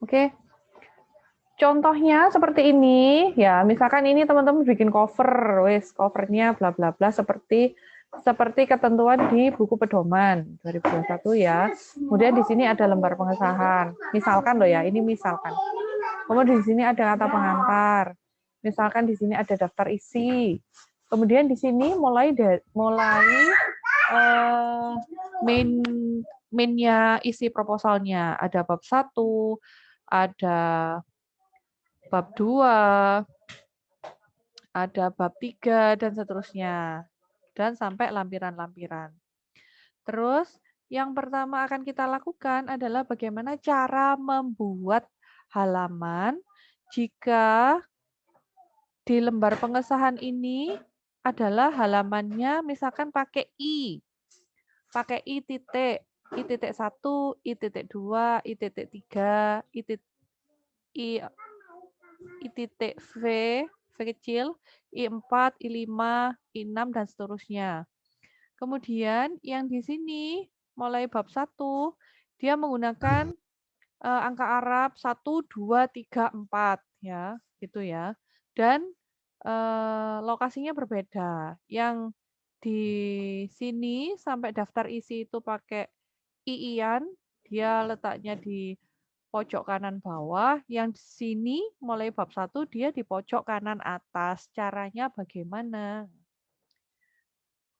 Oke. Contohnya seperti ini, ya misalkan ini teman-teman bikin cover, wes covernya bla bla bla seperti ketentuan di buku pedoman 2021 ya. Kemudian di sini ada lembar pengesahan. Misalkan loh ya, ini misalkan. Kemudian di sini ada kata pengantar. Misalkan di sini ada daftar isi. Kemudian di sini mulai mainnya isi proposalnya. Ada bab 1, ada bab 2, ada bab 3, dan seterusnya. Dan sampai lampiran-lampiran. Terus, yang pertama akan kita lakukan adalah bagaimana cara membuat halaman jika di lembar pengesahan ini adalah halamannya misalkan pakai I. Pakai I titik, I titik 1, I titik 2, I titik 3, I titik V kecil, I4, I5, I6, dan seterusnya. Kemudian yang di sini mulai bab 1, dia menggunakan angka Arab 1, 2, 3, 4 ya, gitu ya. Dan lokasinya berbeda. Yang di sini sampai daftar isi itu pakai iian, dia letaknya di pojok kanan bawah, yang di sini mulai bab 1 dia di pojok kanan atas. Caranya bagaimana?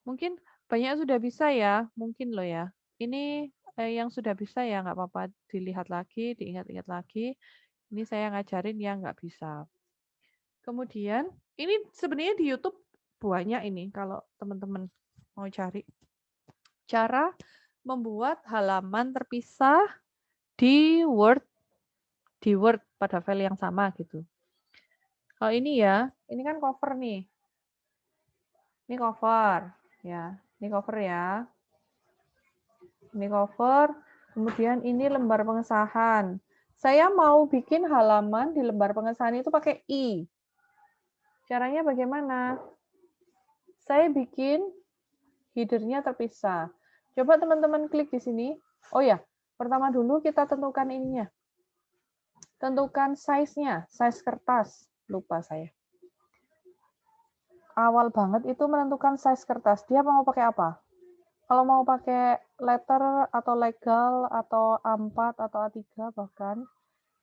Mungkin banyak sudah bisa ya, mungkin loh ya. Ini yang sudah bisa ya nggak apa-apa dilihat lagi, diingat-ingat lagi. Ini saya ngajarin yang nggak bisa. Kemudian ini sebenarnya di YouTube banyak ini kalau teman-teman mau cari. Cara membuat halaman terpisah di Word pada file yang sama gitu. Kalau ini ya, ini kan cover nih. Ini cover ya. Ini cover ya. Ini cover, kemudian ini lembar pengesahan. Saya mau bikin halaman di lembar pengesahan itu pakai I. Caranya bagaimana? Saya bikin header-nya terpisah. Coba teman-teman klik di sini. Oh ya, pertama dulu kita tentukan ininya. Tentukan size-nya, size kertas. Lupa saya. Awal banget itu menentukan size kertas. Dia mau pakai apa? Kalau mau pakai letter atau legal atau A4 atau A3 bahkan,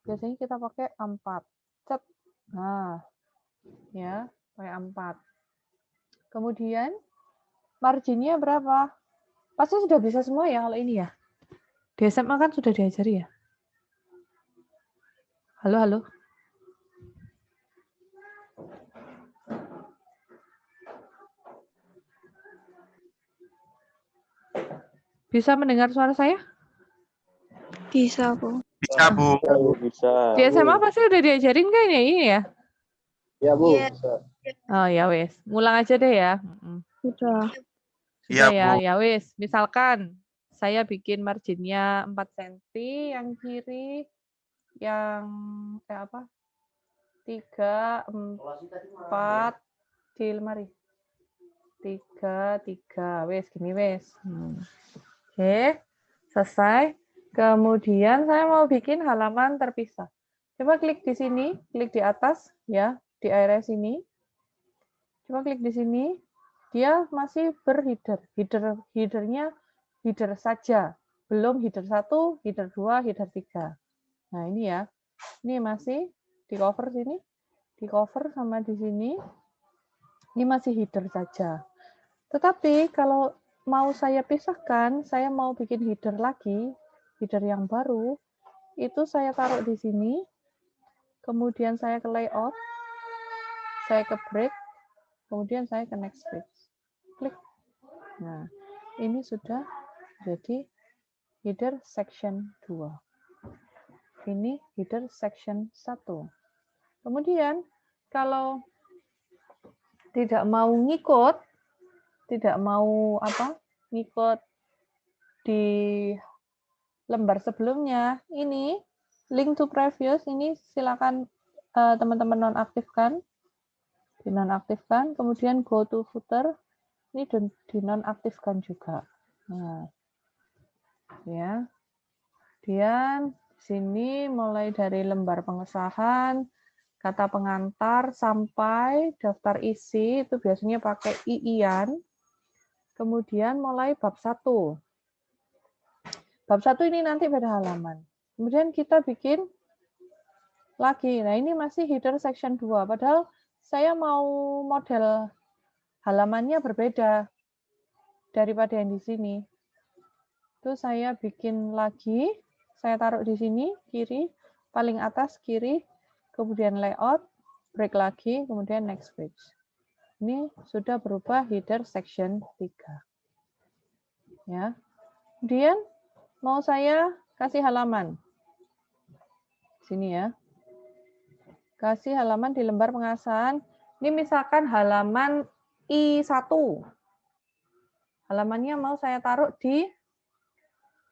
biasanya kita pakai A4. Cet. Nah, ya, pakai A4. Kemudian marginnya berapa? Pasti sudah bisa semua ya kalau ini ya. Di SMA kan sudah diajari ya. Halo, halo. Bisa mendengar suara saya? Bisa, Bu. Bisa, Bu. Di SMA pasti udah diajarin kayaknya ini ya? Ya, Bu. Iya. Bisa. Oh ya wes, ngulang aja deh ya. Sudah. Sudah Iya, ya, Bu. ya wes. Misalkan saya bikin marginnya 4 cm, yang kiri yang kayak apa? 3, 4 di lemari. 3, 3. Wes, gini wes. Oke, selesai. Kemudian saya mau bikin halaman terpisah. Coba klik di sini, klik di atas ya, di area sini. Coba klik di sini. Dia masih berheader. Headernya header saja. Belum header 1, header 2, header 3. Nah, ini ya. Ini masih di cover sini. Di cover sama di sini. Ini masih header saja. Tetapi kalau mau saya pisahkan, saya mau bikin header lagi, header yang baru, itu saya taruh di sini, kemudian saya ke layout, saya ke break, kemudian saya ke next page. Klik. Nah, ini sudah jadi header section 2. Ini header section 1. Kemudian, kalau tidak mau ngikut, tidak mau ngikut di lembar sebelumnya, ini link to previous, ini silakan teman-teman nonaktifkan, dinonaktifkan, kemudian go to footer, ini dinonaktifkan juga. Nah, ya, kemudian Sini mulai dari lembar pengesahan, kata pengantar, sampai daftar isi, itu biasanya pakai iian. Kemudian mulai bab 1. Bab 1 ini nanti beda halaman. Kemudian kita bikin lagi. Nah, ini masih header section 2. Padahal saya mau model halamannya berbeda daripada yang di sini. Itu saya bikin lagi, saya taruh di sini, kiri, paling atas kiri, kemudian layout, break lagi, kemudian next page. Ini sudah berubah header section 3. Ya. Kemudian mau saya kasih halaman. Sini ya. Kasih halaman di lembar pengesahan. Ini misalkan halaman I1. Halamannya mau saya taruh di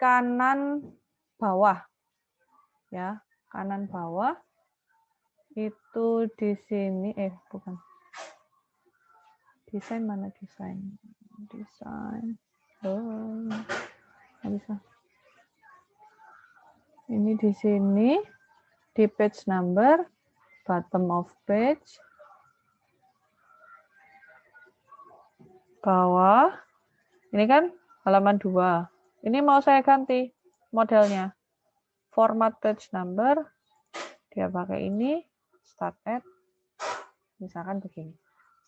kanan bawah. Ya, kanan bawah. Itu di sini, bukan. Desain mana desain? Desain. Oh, nggak bisa. Ini di sini, di page number, bottom of page, bawah. Ini kan halaman 2. Ini mau saya ganti modelnya. Format page number, dia pakai ini, start at, misalkan begini.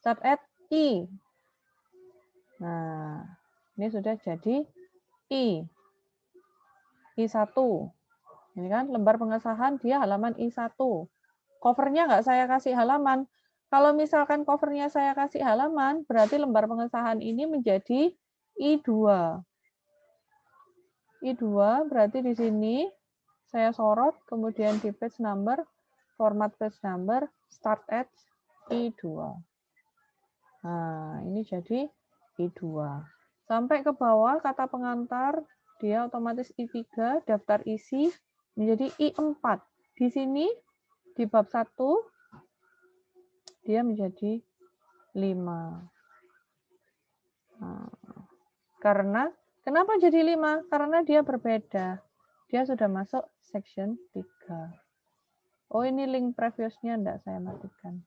Start at I. Nah, ini sudah jadi I1. Ini kan lembar pengesahan dia halaman I1. Covernya nggak saya kasih halaman. Kalau misalkan covernya saya kasih halaman, berarti lembar pengesahan ini menjadi I2. I2 berarti di sini saya sorot, kemudian di page number, format page number, start at I2. Nah, ini jadi I2. Sampai ke bawah kata pengantar, dia otomatis I3, daftar isi, menjadi I4. Di sini, di bab 1, dia menjadi 5. Nah, kenapa jadi 5? Karena dia berbeda. Dia sudah masuk section 3. Oh, ini link previousnya enggak saya matikan.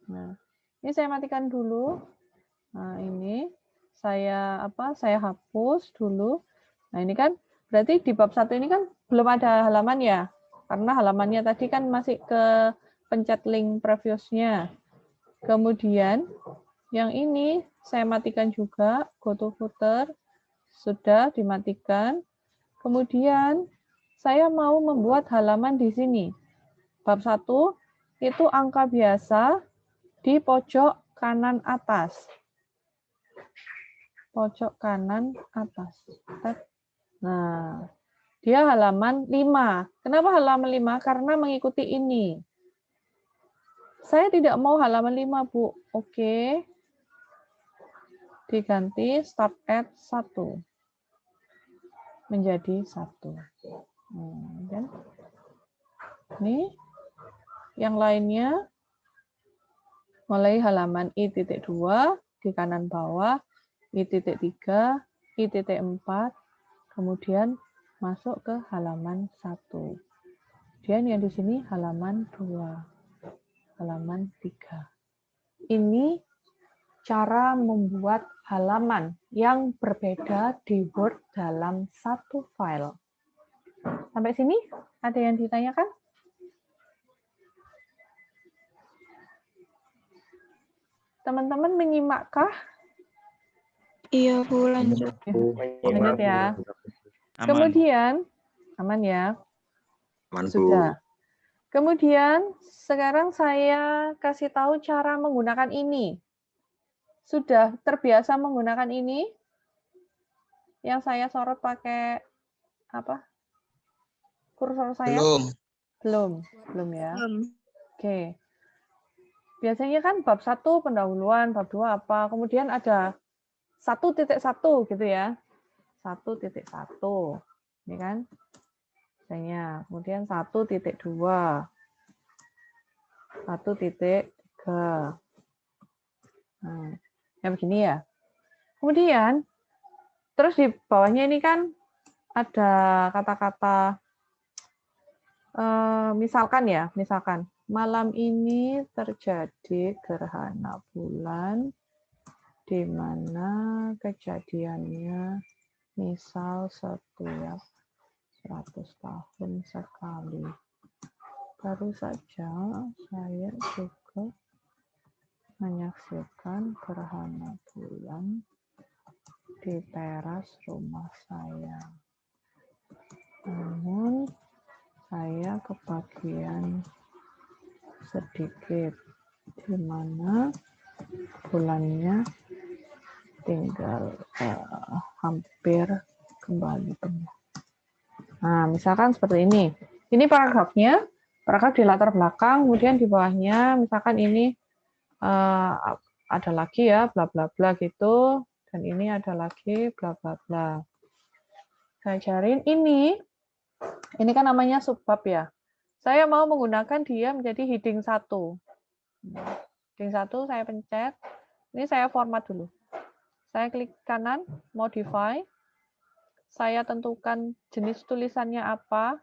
Nah, ini saya matikan dulu. Nah, ini saya hapus dulu. Nah, ini kan berarti di bab 1 ini kan belum ada halaman ya. Karena halamannya tadi kan masih ke pencet link previousnya. Kemudian yang ini saya matikan juga, go to footer sudah dimatikan. Kemudian saya mau membuat halaman di sini. Bab 1 itu angka biasa di pojok kanan atas. Pojok kanan atas. Nah, dia halaman 5. Kenapa halaman 5? Karena mengikuti ini. Saya tidak mau halaman 5, Bu. Oke. Diganti start at 1. Menjadi 1. Dan ini yang lainnya mulai halaman I.2 di kanan bawah, I.3, I.4, kemudian masuk ke halaman 1. Kemudian yang di sini halaman 2, halaman 3. Ini cara membuat halaman yang berbeda di Word dalam satu file. Sampai sini ada yang ditanyakan? Teman-teman menyimakkah? Iya, Bu, lanjut. Lanjut ya. Aman. Kemudian, aman ya? Aman, Bu. Sudah. Kemudian, sekarang saya kasih tahu cara menggunakan ini. Sudah terbiasa menggunakan ini? Yang saya sorot pakai apa? Kursor saya? Belum ya? Oke. Biasanya kan bab 1 pendahuluan, bab 2 apa, kemudian ada 1.1 gitu ya. 1.1. Ini kan. Misalnya, kemudian 1.2. 1.3. Nah, yang begini ya. Kemudian, terus di bawahnya ini kan ada kata-kata Misalkan ya, misalkan malam ini terjadi gerhana bulan di mana kejadiannya misal setiap 100 tahun sekali. Baru saja saya juga menyaksikan gerhana bulan di teras rumah saya. Namun saya kebagian sedikit, di mana bulannya tinggal hampir kembali penuh. Nah, misalkan seperti ini. Ini paragrafnya, paragraf di latar belakang, kemudian di bawahnya, misalkan ini ada lagi ya, bla bla bla gitu, dan ini ada lagi bla bla bla. Saya cariin ini kan namanya subbab ya. Saya mau menggunakan dia menjadi heading 1. Heading 1 saya pencet. Ini saya format dulu. Saya klik kanan, modify. Saya tentukan jenis tulisannya apa.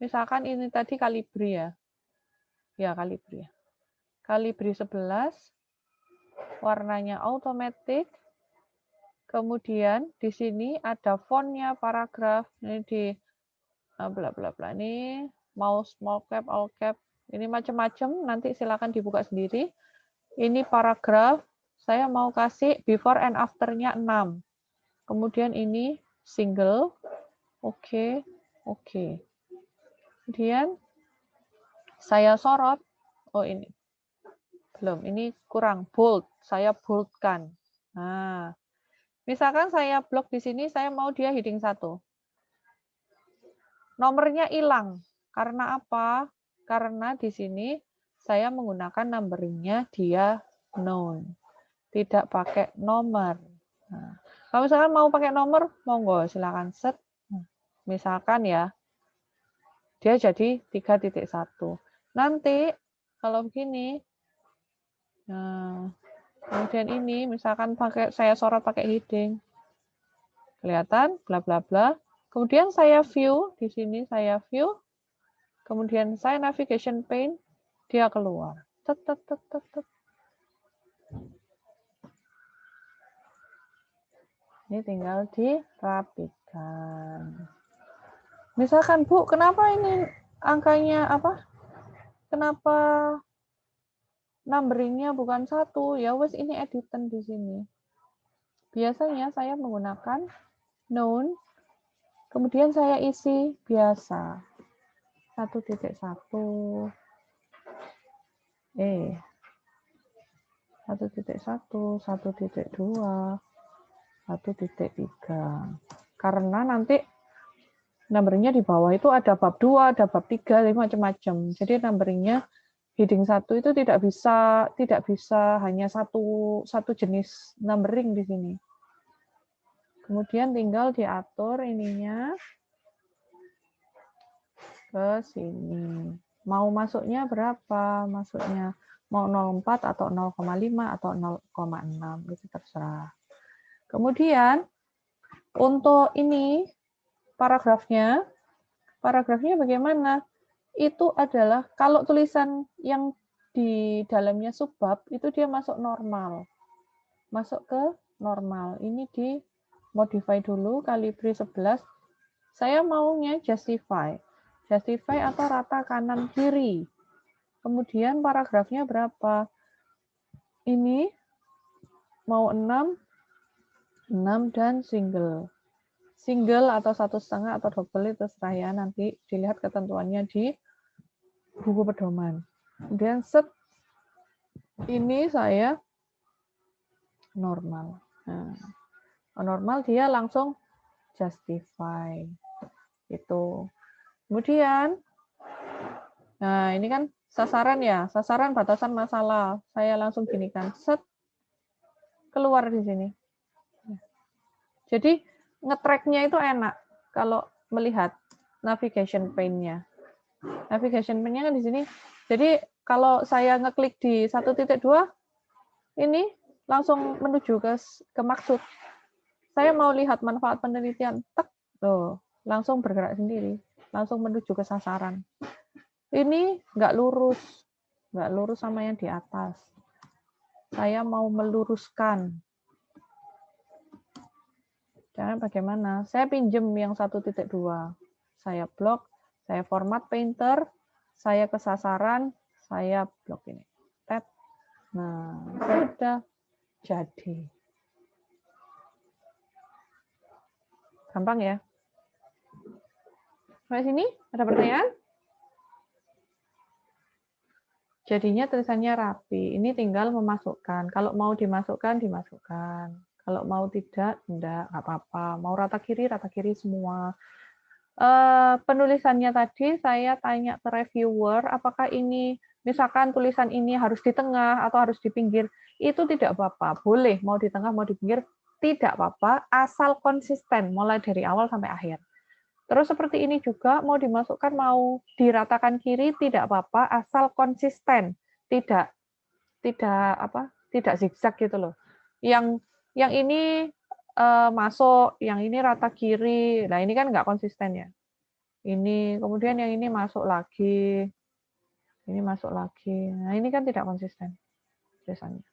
Misalkan ini tadi Calibri ya. Ya, Calibri. Calibri 11. Warnanya automatic. Kemudian di sini ada fontnya paragraf. Ini di bla bla bla. Ini mau small cap, all cap. Ini macam-macam. Nanti silakan dibuka sendiri. Ini paragraf. Saya mau kasih before and after-nya 6. Kemudian ini single. Oke. Oke. Kemudian saya sorot. Oh ini. Belum. Ini kurang. Bold. Saya boldkan. Nah. Misalkan saya blok di sini, saya mau dia heading 1. Nomornya hilang. Karena apa? Karena di sini saya menggunakan numberingnya dia known. Tidak pakai nomor. Nah, kalau misalkan mau pakai nomor, monggo silakan set. Misalkan ya, dia jadi 3.1. Nanti kalau begini, nah, kemudian ini misalkan saya sorot pakai heading, kelihatan bla bla bla. Kemudian saya view di sini, saya view, kemudian saya navigation pane, dia keluar. Tet, tet, tet, tet, tet. Ini tinggal dirapikan. Misalkan, Bu, kenapa ini angkanya apa? Kenapa numberingnya bukan 1? Ya wes ini editan di sini. Biasanya saya menggunakan known, kemudian saya isi biasa. 1.1. 1.1, 1.2, 1.3. Karena nanti numberingnya di bawah itu ada bab 2, ada bab 3, macam-macam. Jadi numberingnya heading 1 itu tidak bisa hanya satu jenis numbering di sini. Kemudian tinggal diatur ininya ke sini. Mau masuknya berapa? Masuknya mau 0,4 atau 0,5 atau 0,6 itu terserah. Kemudian untuk ini paragrafnya bagaimana? Itu adalah kalau tulisan yang di dalamnya subbab itu dia masuk normal. Masuk ke normal. Ini di modify dulu Calibri 11. Saya maunya justify. Justify atau rata kanan kiri. Kemudian paragrafnya berapa? Ini mau 6 dan single. Single atau 1,5 atau double itu terserah ya, nanti dilihat ketentuannya di buku pedoman. Kemudian set ini saya normal. Nah, normal dia langsung justify. Itu. Kemudian nah ini kan sasaran ya, sasaran batasan masalah. Saya langsung ginikan set keluar di sini. Jadi nge-track-nya itu enak kalau melihat navigation pane-nya. Navigation pane-nya kan di sini. Jadi kalau saya ngeklik di 1.2 ini langsung menuju ke maksud. Saya mau lihat manfaat penelitian, tek, tuh, langsung bergerak sendiri, langsung menuju ke sasaran. ini nggak lurus sama yang di atas. Saya mau meluruskan. Caranya bagaimana? Saya pinjem yang 1.2. Saya blok, saya format painter, saya ke sasaran, saya blok ini. Tab. Nah, sudah jadi. Gampang ya? Sampai sini ada pertanyaan? Jadinya tulisannya rapi. Ini tinggal memasukkan. Kalau mau dimasukkan, dimasukkan. Kalau mau tidak, enggak apa-apa. Mau rata kiri semua. Penulisannya tadi saya tanya ke reviewer, apakah ini, misalkan tulisan ini harus di tengah atau harus di pinggir. Itu tidak apa-apa. Boleh, mau di tengah, mau di pinggir, tidak apa-apa. Asal konsisten, mulai dari awal sampai akhir. Terus seperti ini juga mau dimasukkan, mau diratakan kiri tidak apa-apa, asal konsisten, tidak zigzag gitu loh. Yang ini masuk, yang ini rata kiri. Nah ini kan nggak konsisten ya. Ini kemudian yang ini masuk lagi, ini masuk lagi. Nah ini kan tidak konsisten biasanya.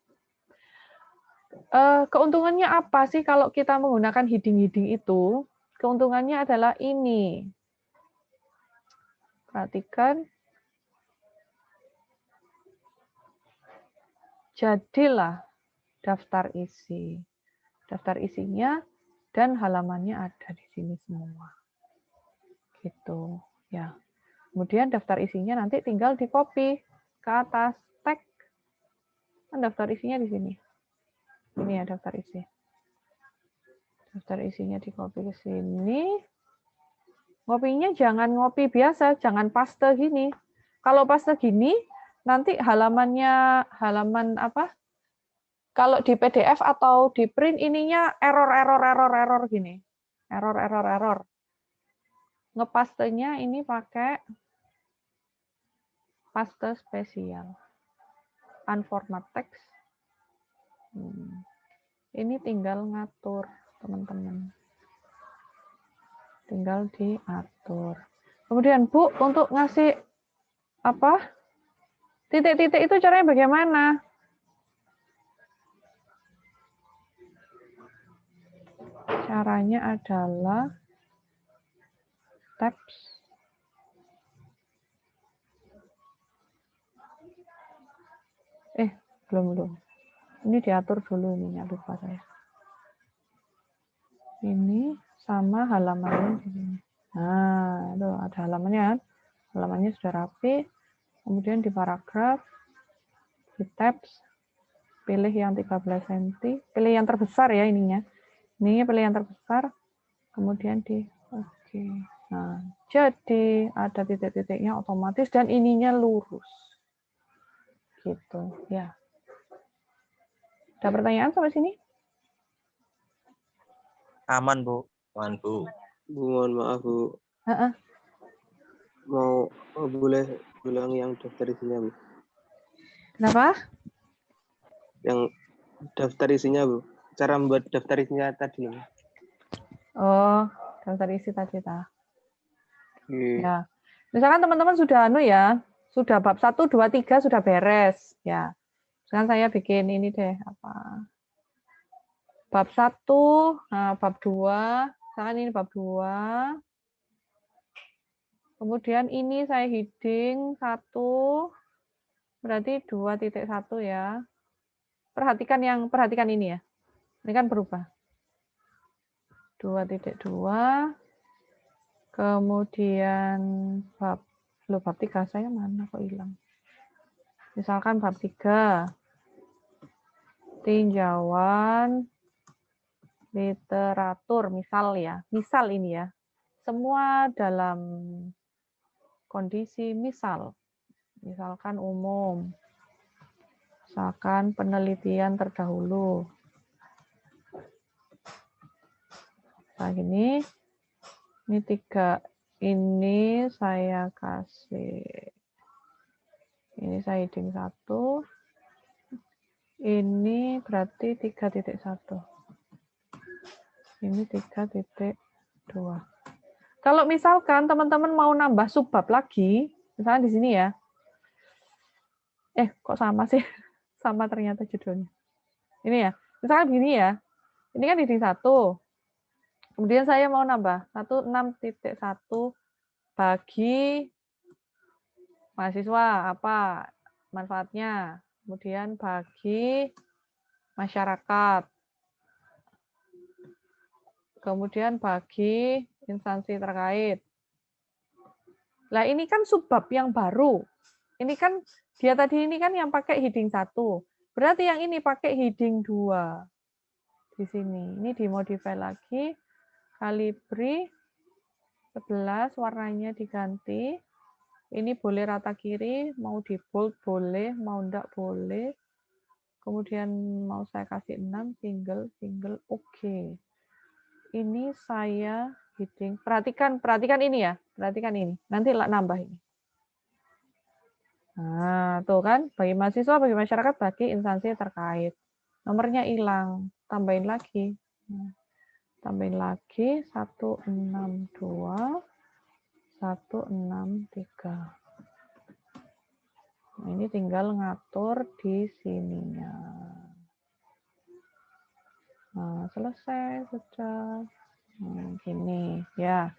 Keuntungannya apa sih kalau kita menggunakan heading itu? Keuntungannya adalah ini. Perhatikan. Jadilah daftar isi. Daftar isinya dan halamannya ada di sini semua. Gitu, ya. Kemudian daftar isinya nanti tinggal di-copy ke atas tag. Kan daftar isinya di sini. Ini ya daftar isi. Daftar isinya di-copy ke sini. Ngopinya jangan ngopi biasa, jangan paste gini. Kalau paste gini, nanti halaman apa? Kalau di PDF atau di print ininya error gini. Error. Ngepastenya ini pakai paste spesial. Unformat text. Ini tinggal ngatur, teman-teman. Tinggal diatur. Kemudian, Bu, untuk ngasih apa? Titik-titik itu caranya bagaimana? Caranya adalah tabs. Belum. Ini diatur dulu ininya, lupa saya. Ini sama halamannya di sini. Nah, itu ada halamannya. Halamannya sudah rapi. Kemudian di paragraf, di tabs, pilih yang 13 cm. Pilih yang terbesar ya ininya. Ininya pilih yang terbesar. Kemudian di oke. Nah, jadi ada titik-titiknya otomatis dan ininya lurus. Gitu, ya. Ada pertanyaan sampai sini? Aman, Bu. Aman, Bu. Bu, mohon maaf, Bu. Mau boleh ulang yang daftar isinya, Bu? Kenapa? Yang daftar isinya, Bu. Cara membuat daftar isinya tadi. Oh, daftar isi tadi, Oke. Ya. Misalkan teman-teman sudah sudah bab 1, 2, 3 sudah beres, ya. Sekarang saya bikin ini deh, apa? Bab 1, nah bab 2, misalkan ini bab 2. Kemudian ini saya heading 1, berarti 2.1 ya. Perhatikan ini ya. Ini kan berubah. 2.2. Kemudian bab 3 saya mana kok hilang? Misalkan bab 3. Tinjauan literatur, misal ya. Misal ini ya. Semua dalam kondisi misal. Misalkan umum. Misalkan penelitian terdahulu. Nah, ini 3. Ini saya kasih. Ini saya heading 1. Ini berarti 3.1. Ini 3.2. Kalau misalkan teman-teman mau nambah subbab lagi, Misalnya di sini ya. Kok sama sih? Sama ternyata judulnya. Ini ya. Misalnya begini ya. Ini kan heading 1. Kemudian saya mau nambah 16.1 bagi mahasiswa apa manfaatnya. Kemudian bagi masyarakat. Kemudian bagi instansi terkait. Nah, ini kan subbab yang baru. Ini kan dia tadi ini kan yang pakai heading 1. Berarti yang ini pakai heading 2. Di sini. Ini dimodify lagi. Kalibri 11 warnanya diganti. Ini boleh rata kiri, mau di bold boleh, mau enggak boleh. Kemudian mau saya kasih 6, single, oke. Ini saya heading. Perhatikan ini ya. Perhatikan ini. Nanti nambah ini. Nah, tuh kan. Bagi mahasiswa, bagi masyarakat, bagi instansi terkait. Nomornya hilang. Tambahin lagi. Tambahin lagi 162, 163. Nah, ini tinggal ngatur di sininya. Nah, selesai sudah. Gini ya.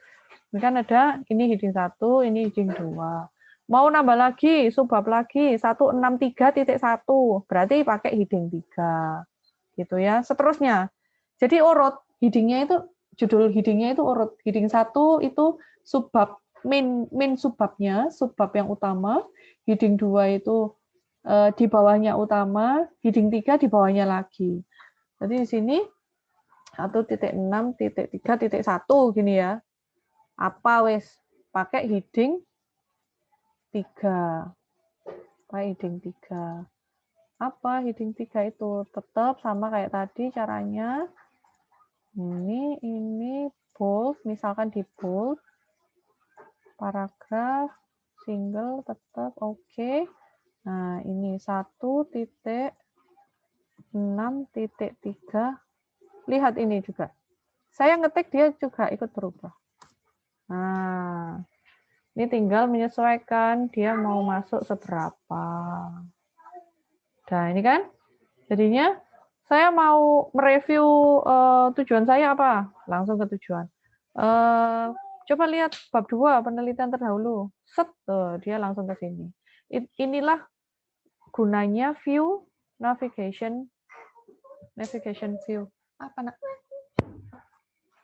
Ini kan ada ini heading 1, ini heading 2. Mau nambah lagi, subbab lagi 163.1. Berarti pakai heading 3. Gitu ya. Seterusnya. Jadi urut headingnya itu judul headingnya itu urut. Heading 1 itu subbab main subbabnya, subbab yang utama. Heading 2 itu di bawahnya utama, heading 3 di bawahnya lagi. Jadi di sini 1.6.3.1 gini ya. Apa wes pakai heading 3. Pakai heading 3. Apa heading 3 itu? Tetap sama kayak tadi caranya. Ini bold, misalkan di bold. Paragraf single tetap oke. Nah, ini 1.6.3. Lihat ini juga. Saya ngetik dia juga ikut berubah. Nah, ini tinggal menyesuaikan dia mau masuk seberapa. Nah, ini kan jadinya saya mau mereview tujuan saya apa? Langsung ke tujuan. Coba lihat bab 2 penelitian terdahulu. Set, tuh, dia langsung ke sini. Inilah gunanya view navigation view. Apa nak?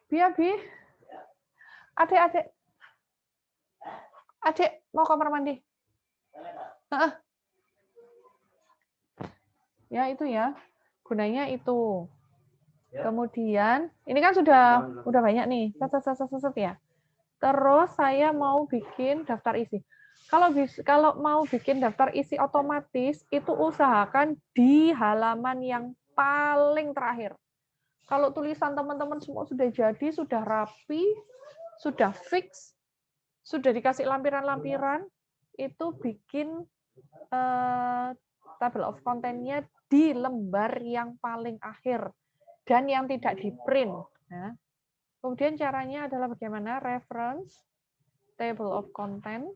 Bi. Adik mau kamar mandi. Ya itu ya. Gunanya itu. Kemudian ini kan sudah banyak nih. Set ya. Terus saya mau bikin daftar isi. Kalau mau bikin daftar isi otomatis itu usahakan di halaman yang paling terakhir. Kalau tulisan teman-teman semua sudah jadi, sudah rapi, sudah fix, sudah dikasih lampiran-lampiran, itu bikin table of content-nya di lembar yang paling akhir dan yang tidak di print. Nah, kemudian caranya adalah bagaimana? Reference, table of content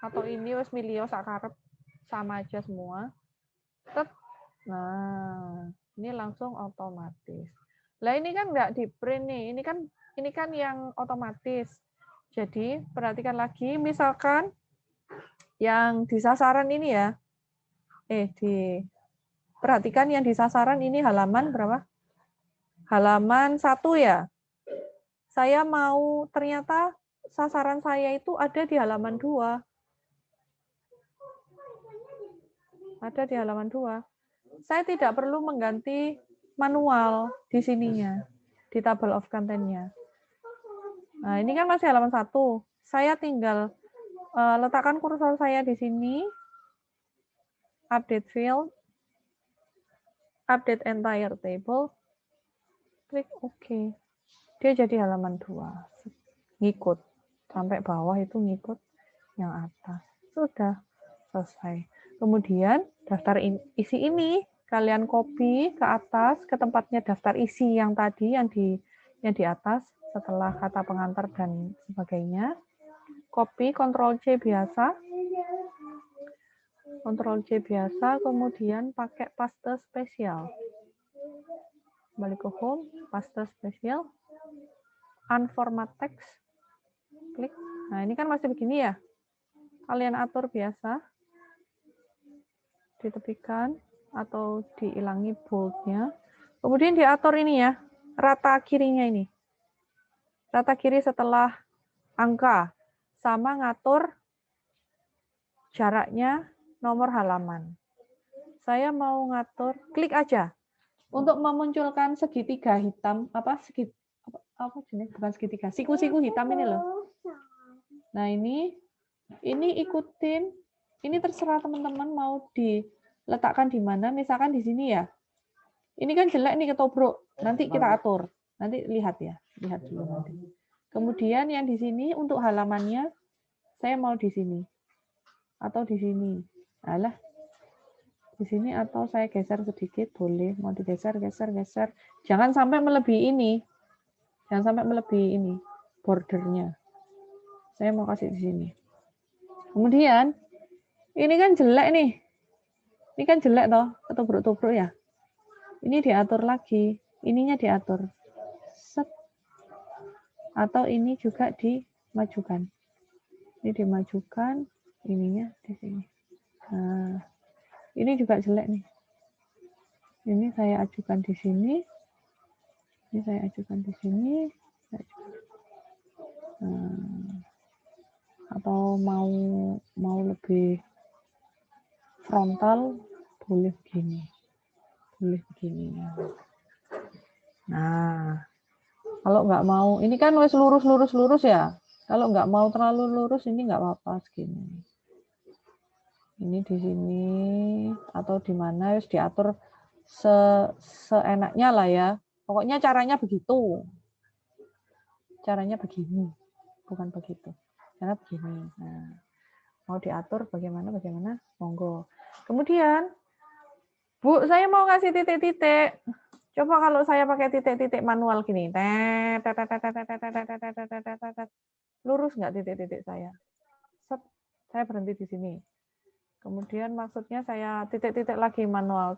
atau ini wes milio sakarep sama aja semua. Nah, ini langsung otomatis. Lah ini kan nggak di print nih. Ini kan yang otomatis. Jadi perhatikan lagi, misalkan yang di sasaran ini ya. Perhatikan yang di sasaran ini halaman berapa? Halaman 1 ya. Saya mau ternyata sasaran saya itu ada di halaman 2. Ada di halaman 2. Saya tidak perlu mengganti manual di sininya, di table of content-nya. Nah, ini kan masih halaman 1. Saya tinggal letakkan kursor saya di sini, update field, update entire table, klik OK. Dia jadi halaman 2. Ngikut. Sampai bawah itu ngikut yang atas. Sudah selesai. Kemudian daftar isi ini kalian copy ke atas ke tempatnya daftar isi yang tadi yang di atas setelah kata pengantar dan sebagainya. copy, Ctrl C biasa. Ctrl C biasa, kemudian pakai paste spesial. Balik ke home, paste spesial. Unformat text. Klik. Nah, ini kan masih begini ya. Kalian atur biasa. Ditepikan atau diilangi bold-nya. Kemudian diatur ini ya, rata kirinya ini. Rata kiri setelah angka. Sama ngatur jaraknya nomor halaman. Saya mau ngatur, klik aja. Untuk memunculkan segitiga hitam, apa jenis, bukan segitiga, siku-siku hitam ini loh. Nah ini ikutin, ini terserah teman-teman mau diletakkan di mana, misalkan di sini ya. Ini kan jelek nih ketobrok, nanti kita atur, nanti lihat ya, lihat dulu nanti. Kemudian yang di sini untuk halamannya, saya mau di sini atau di sini, alah. Di sini atau saya geser sedikit boleh, mau digeser, geser. Jangan sampai melebihi ini. Jangan sampai melebihi ini bordernya. Saya mau kasih di sini. Kemudian ini kan jelek nih. Ini kan jelek toh, ketobrok-tobrok ya. Ini diatur lagi, ininya diatur. Set. Atau ini juga dimajukan. Ini dimajukan, ininya di sini. Nah, ini juga jelek nih. Ini saya ajukan di sini. Ini saya ajukan di sini. Atau mau lebih frontal, boleh begini. Boleh begini. Nah, kalau nggak mau, ini kan wes lurus ya. Kalau nggak mau terlalu lurus, ini nggak apa-apa segini. Ini di sini atau di mana harus diatur seenaknya lah ya. Pokoknya caranya begitu. Caranya begini, bukan begitu. Cara begini. Nah, mau diatur bagaimana, monggo. Kemudian, Bu, saya mau ngasih titik-titik. Coba kalau saya pakai titik-titik manual gini. Lurus nggak titik-titik saya? Set, saya berhenti di sini. Kemudian maksudnya saya titik-titik lagi manual.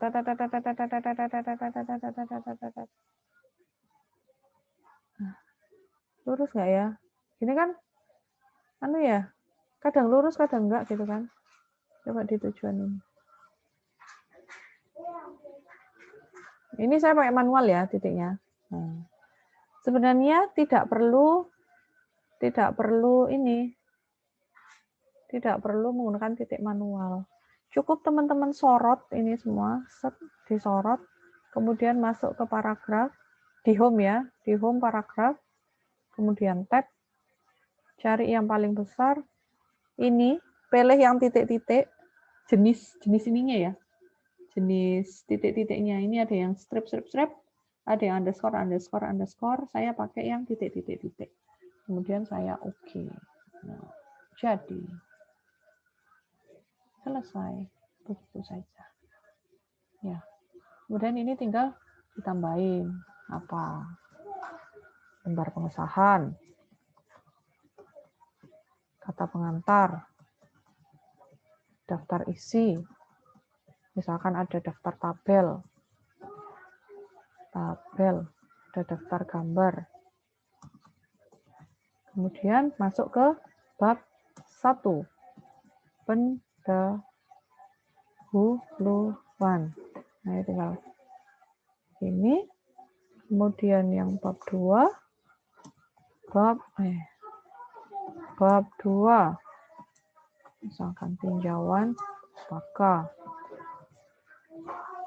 Lurus nggak ya? Ini kan, anu ya, kadang lurus, kadang enggak gitu kan. Coba di tujuan ini. Ini saya pakai manual ya titiknya. Nah, sebenarnya tidak perlu ini. Tidak perlu menggunakan titik manual. Cukup teman-teman sorot ini semua, set, disorot, kemudian masuk ke paragraf, di home ya, di home paragraf, kemudian tab, cari yang paling besar, ini, pilih yang titik-titik, jenis ininya ya, jenis titik-titiknya, ini ada yang strip, ada yang underscore, saya pakai yang titik-titik. Kemudian saya oke. Nah, jadi selesai, begitu saja. Ya, kemudian ini tinggal ditambahin apa? Lembar pengesahan, kata pengantar, daftar isi. Misalkan ada daftar tabel, ada daftar gambar. Kemudian masuk ke bab 1. Pendahuluan. Nah, tinggal ini. Kemudian yang bab 2. Bab 2. Misalkan tinjauan apakah.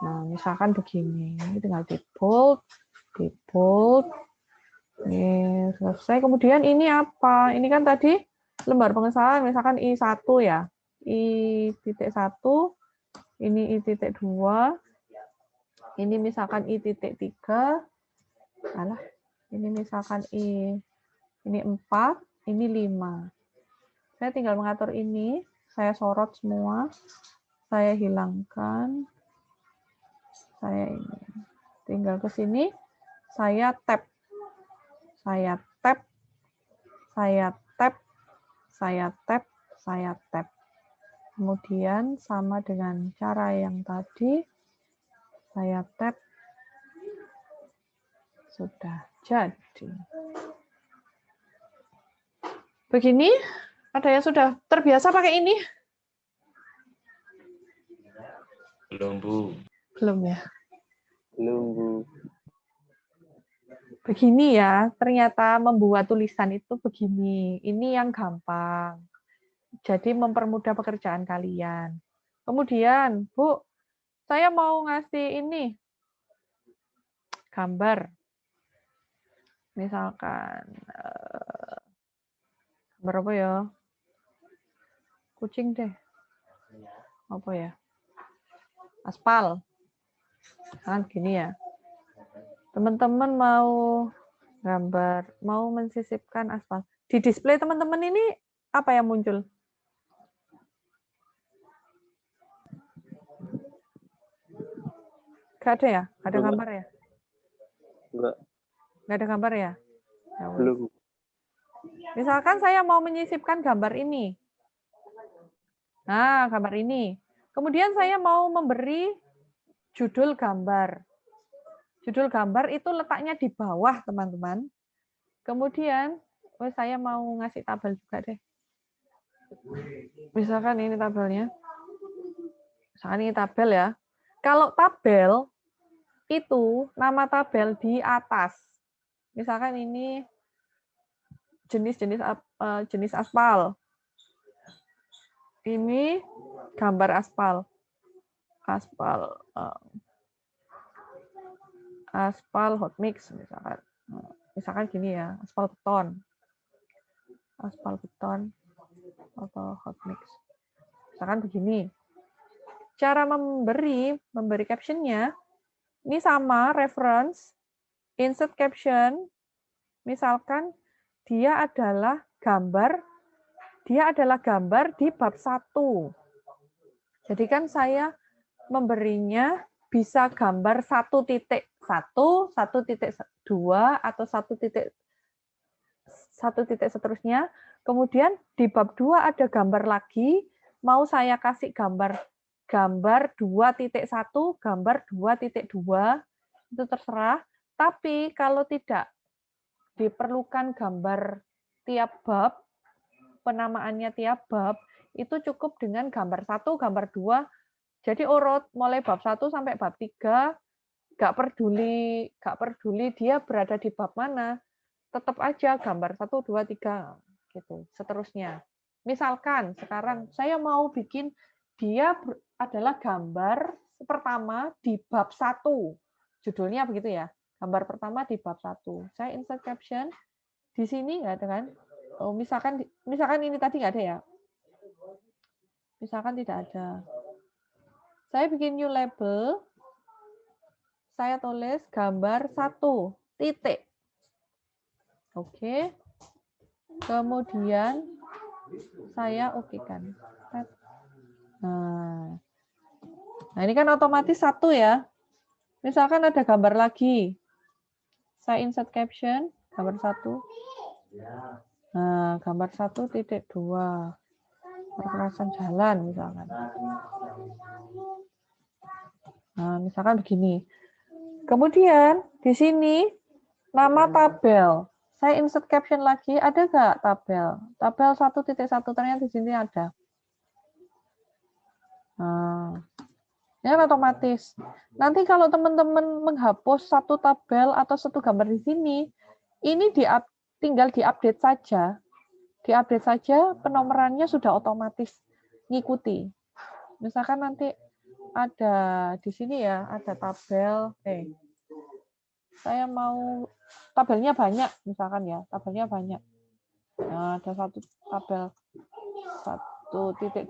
Nah, misalkan begini. Ini tinggal di bold. Ini selesai. Kemudian ini apa? Ini kan tadi lembar pengesahan, misalkan I1 ya. I.1, ini I.2, ini misalkan I.3, alah, ini misalkan ini 4, ini 5. Saya tinggal mengatur ini, saya sorot semua, saya hilangkan, saya ini. Tinggal ke sini, saya tab, saya tap. Kemudian sama dengan cara yang tadi, saya tap. Sudah jadi. Begini, ada yang sudah terbiasa pakai ini? Belum, Bu. Belum ya? Belum, Bu. Begini ya, ternyata membuat tulisan itu begini. Ini yang gampang. Jadi mempermudah pekerjaan kalian. Kemudian, Bu, saya mau ngasih ini gambar. Misalkan gambar apa ya? Kucing deh. Apa ya? Aspal. Kan gini ya. Teman-teman mau gambar, mau mensisipkan aspal. Di display teman-teman ini apa yang muncul? Gak ada ya? Gak ada gambar ya? Enggak, Gak ada gambar ya? Ya wes. belum. Misalkan saya mau menyisipkan gambar ini. Nah, gambar ini. Kemudian saya mau memberi judul gambar. Judul gambar itu letaknya di bawah, teman-teman. Kemudian, saya mau ngasih tabel juga deh. Misalkan ini tabelnya. Misalkan ini tabel ya. Kalau tabel, itu nama tabel di atas. Misalkan ini jenis aspal. Ini gambar aspal. Aspal hot mix misalkan. Misalkan gini ya, aspal beton atau hot mix. Misalkan begini. Cara memberi captionnya ini sama reference, insert caption. Misalkan dia adalah gambar di bab 1. Jadi kan saya memberinya bisa gambar 1.1, 1.2 atau 1 titik seterusnya. Kemudian di bab 2 ada gambar lagi, mau saya kasih gambar 2.1, gambar 2.2, itu terserah. Tapi kalau tidak diperlukan gambar tiap bab, penamaannya tiap bab, itu cukup dengan gambar 1, gambar 2. Jadi urut mulai bab 1 sampai bab 3, nggak peduli dia berada di bab mana, tetap aja gambar 1, 2, 3 gitu. Seterusnya. Misalkan sekarang saya mau bikin dia adalah gambar pertama di bab 1. Judulnya begitu ya. Gambar pertama di bab 1. Saya insert caption. Di sini nggak ada kan? Oh, misalkan ini tadi nggak ada ya. Misalkan tidak ada. Saya bikin new label. Saya tulis gambar 1 titik. Oke. Kemudian saya okekan. Nah, ini kan otomatis 1 ya. Misalkan ada gambar lagi. Saya insert caption, gambar 1. Nah, gambar 1.2. Perkerasan jalan misalkan. Nah, misalkan begini. Kemudian di sini nama tabel. Saya insert caption lagi, ada nggak tabel? Tabel 1.1 ternyata di sini ada. Nah, ini kan otomatis. Nanti kalau teman-teman menghapus satu tabel atau satu gambar di sini, ini tinggal diupdate saja. Diupdate saja, penomorannya sudah otomatis ngikuti. Misalkan nanti ada di sini ya, ada tabel. Saya mau tabelnya banyak, misalkan ya, tabelnya banyak. Nah, ada satu tabel 1.2,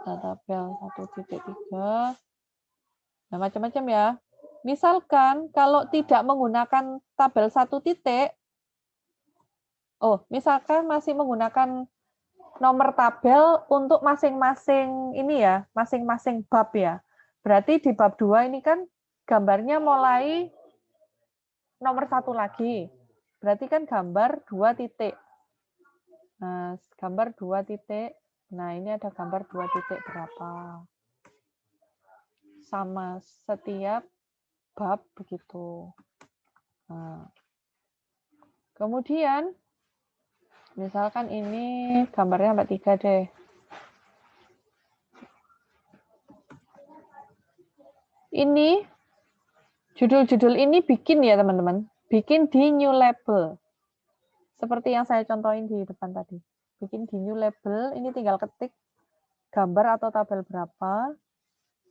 ada tabel 1.3, nah macam-macam ya. Misalkan kalau tidak menggunakan tabel 1 titik, misalkan masih menggunakan nomor tabel untuk masing-masing ini ya, masing-masing bab ya. Berarti di bab 2 ini kan gambarnya mulai nomor 1 lagi. Berarti kan gambar 2 titik. Nah, gambar 2 titik. Nah, ini ada gambar 2 titik berapa. Sama setiap bab begitu. Nah, kemudian, misalkan ini gambarnya sampai 3 deh. Ini, judul-judul ini bikin ya teman-teman. Bikin di new label. Seperti yang saya contohin di depan tadi. Bikin di new label, ini tinggal ketik gambar atau tabel berapa.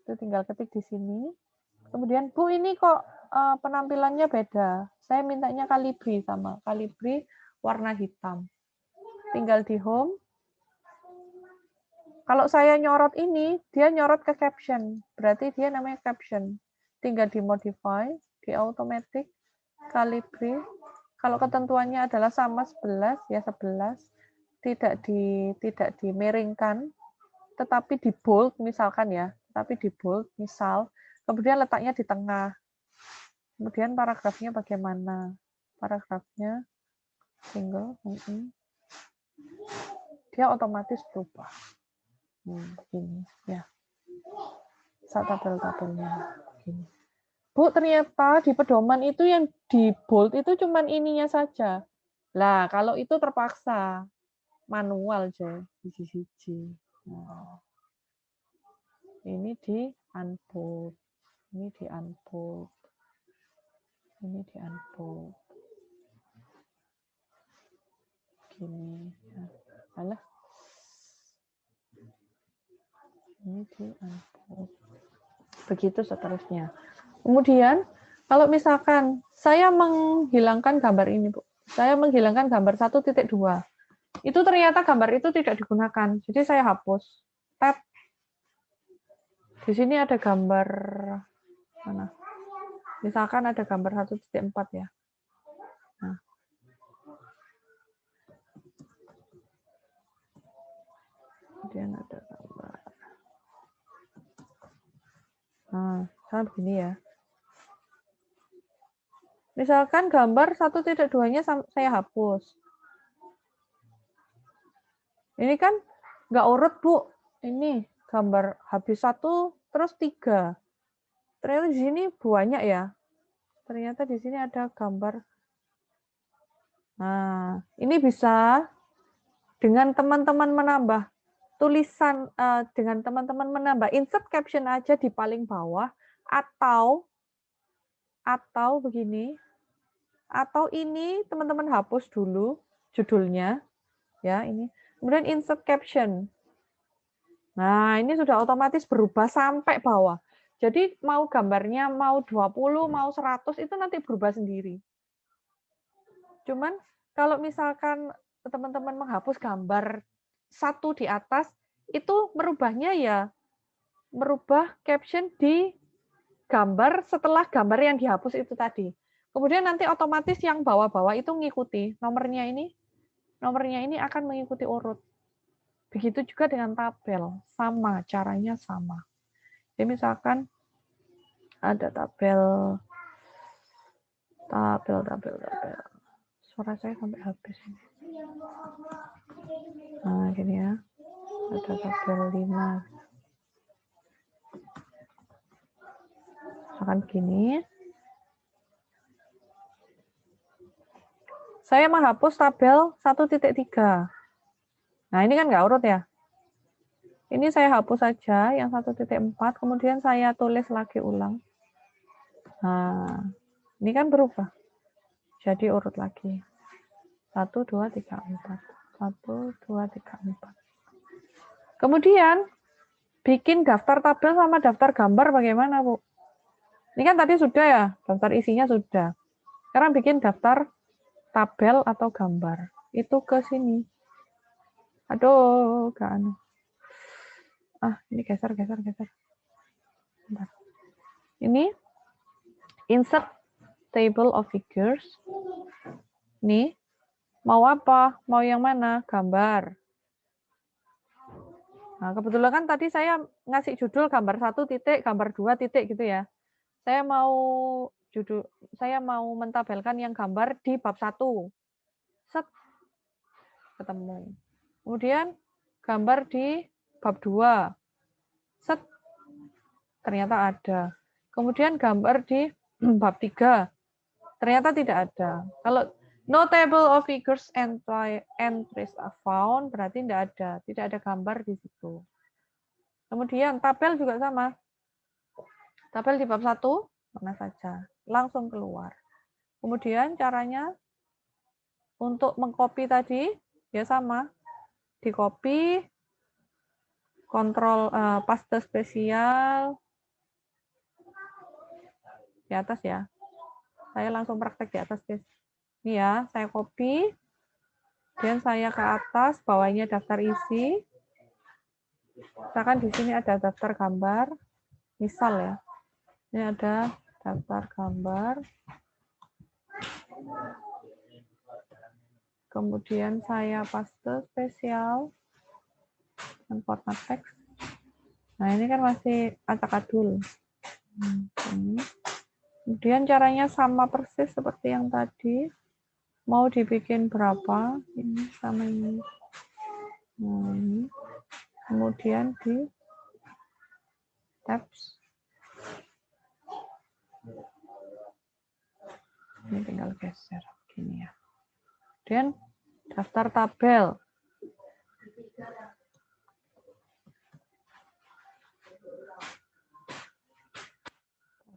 Itu tinggal ketik di sini. Kemudian, Bu, ini kok penampilannya beda. Saya mintanya Calibri sama. Calibri warna hitam. Tinggal di home. Kalau saya nyorot ini, dia nyorot ke caption. Berarti dia namanya caption. Tinggal di modify, di automatic, Calibri. Kalau ketentuannya adalah sama 11, ya 11. Tidak dimiringkan, tetapi di bold misalkan ya. Tapi di bold, misal. Kemudian letaknya di tengah. Kemudian paragrafnya bagaimana? Paragrafnya single. Dia otomatis berubah. Begini ya, saat tabel-tabelnya begini. Bu, ternyata di pedoman itu yang di bold itu cuman ininya saja. Lah, kalau itu terpaksa manual aja siji-siji. Nah, ini di unbold, ini di unbold, ini di unbold. Gini, ya. Alah. Ini di unbold. Begitu seterusnya. Kemudian, kalau misalkan saya menghilangkan gambar ini, Bu. Saya menghilangkan gambar 1.2. Itu ternyata gambar itu tidak digunakan. Jadi saya hapus. Tab. Di sini ada gambar mana? Misalkan ada gambar 1.4 ya. Nah. Kemudian ada gambar. Nah, sama begini ya. Misalkan gambar 1.2-nya saya hapus. Ini kan nggak urut, Bu. Ini gambar habis 1, terus 3. Ternyata di sini banyak ya. Ternyata di sini ada gambar. Nah, ini bisa dengan teman-teman menambah tulisan, dengan teman-teman menambah insert caption aja di paling bawah, atau begini, atau ini teman-teman hapus dulu judulnya, ya ini. Kemudian insert caption. Nah, ini sudah otomatis berubah sampai bawah. Jadi mau gambarnya mau 20, mau 100 itu nanti berubah sendiri. Cuman kalau misalkan teman-teman menghapus gambar 1 di atas, itu merubahnya ya merubah caption di gambar setelah gambar yang dihapus itu tadi. Kemudian nanti otomatis yang bawah-bawah itu mengikuti nomornya ini akan mengikuti urut. Begitu juga dengan tabel, sama caranya sama. Jadi misalkan ada tabel. Suara saya sampai habis ini. Nah, gini ya. Ada tabel 5. Misalkan begini. Saya menghapus tabel 1.3. Nah, ini kan nggak urut ya. Ini saya hapus saja yang 1.4, kemudian saya tulis lagi ulang. Nah, ini kan berubah. Jadi urut lagi. 1, 2, 3, 4. 1, 2, 3, 4. Kemudian, bikin daftar tabel sama daftar gambar bagaimana, Bu? Ini kan tadi sudah ya, daftar isinya sudah. Sekarang bikin daftar tabel atau gambar. Itu ke sini. Aduh, gak anu. Ini geser. Bentar. Ini insert table of figures. Nih, mau apa? Mau yang mana? Gambar. Nah, kebetulan kan tadi saya ngasih judul gambar 1 titik, gambar 2 titik gitu ya. Saya mau mentabelkan yang gambar di bab 1. Set. ketemu. Kemudian gambar di bab 2. Set, ternyata ada. Kemudian gambar di bab 3. Ternyata tidak ada. Kalau no table of figures entries are found, berarti tidak ada gambar di situ. Kemudian tabel juga sama. Tabel di bab 1, mana saja, langsung keluar. Kemudian caranya untuk mengcopy tadi, ya sama. Di-copy, kontrol paste spesial, di atas ya. Saya langsung praktek di atas, guys. Ini ya, saya copy, dan saya ke atas, bawahnya daftar isi. Misalkan di sini ada daftar gambar, misal ya. Ini ada daftar gambar. Kemudian saya paste spesial dan format teks. Nah, ini kan masih acak-adul. Kemudian caranya sama persis seperti yang tadi. Mau dibikin berapa? Ini sama ini. Nah, ini. Kemudian di tabs. Ini tinggal geser gini ya. Kemudian daftar tabel.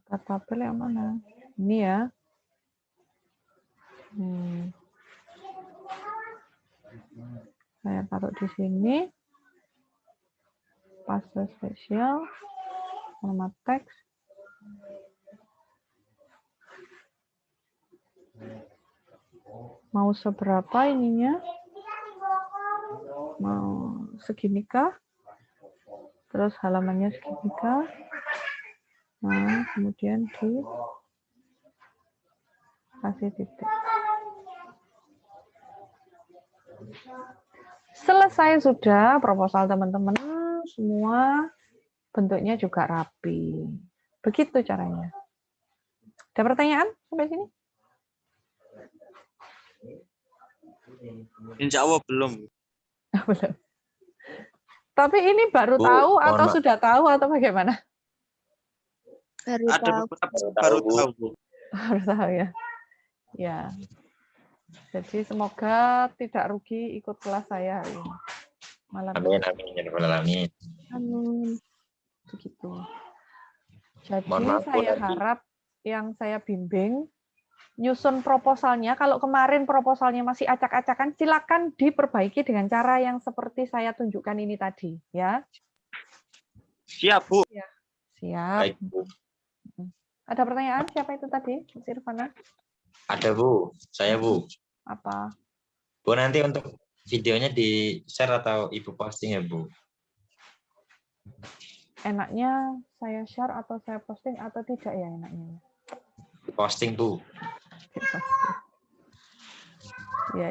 Daftar tabel yang mana? Ini ya. Saya taruh di sini. Paste spesial. Format teks. Mau seberapa ininya? Mau seginikah? Terus halamannya seginikah? Nah, kemudian kasih titik. Selesai sudah proposal teman-teman. Semua bentuknya juga rapi. Begitu caranya. Ada pertanyaan sampai sini? Insya Allah belum. Belum. Tapi ini baru Bu, tahu atau mohon sudah tahu atau bagaimana? Baru Ada tahu. beberapa Baru baru tahu, Bu. tahu, Bu. Baru tahu ya. Ya. Jadi semoga tidak rugi ikut kelas saya hari ini. Malam Amin, ini. amin, ya rabbal alamin. Amin. Begitu. Jadi Mohon maaf, Bu, saya nanti. harap yang saya bimbing nyusun proposalnya, kalau kemarin proposalnya masih acak-acakan, silakan diperbaiki dengan cara yang seperti saya tunjukkan ini tadi, ya. Siap, Bu. Siap. Baik, Bu. Ada pertanyaan? Siapa itu tadi? Mas Irfana? Ada, Bu. Saya, Bu. Apa? Bu, nanti untuk videonya di-share atau Ibu posting ya, Bu? Enaknya saya share atau saya posting atau tidak ya enaknya? Posting, Bu. Ya.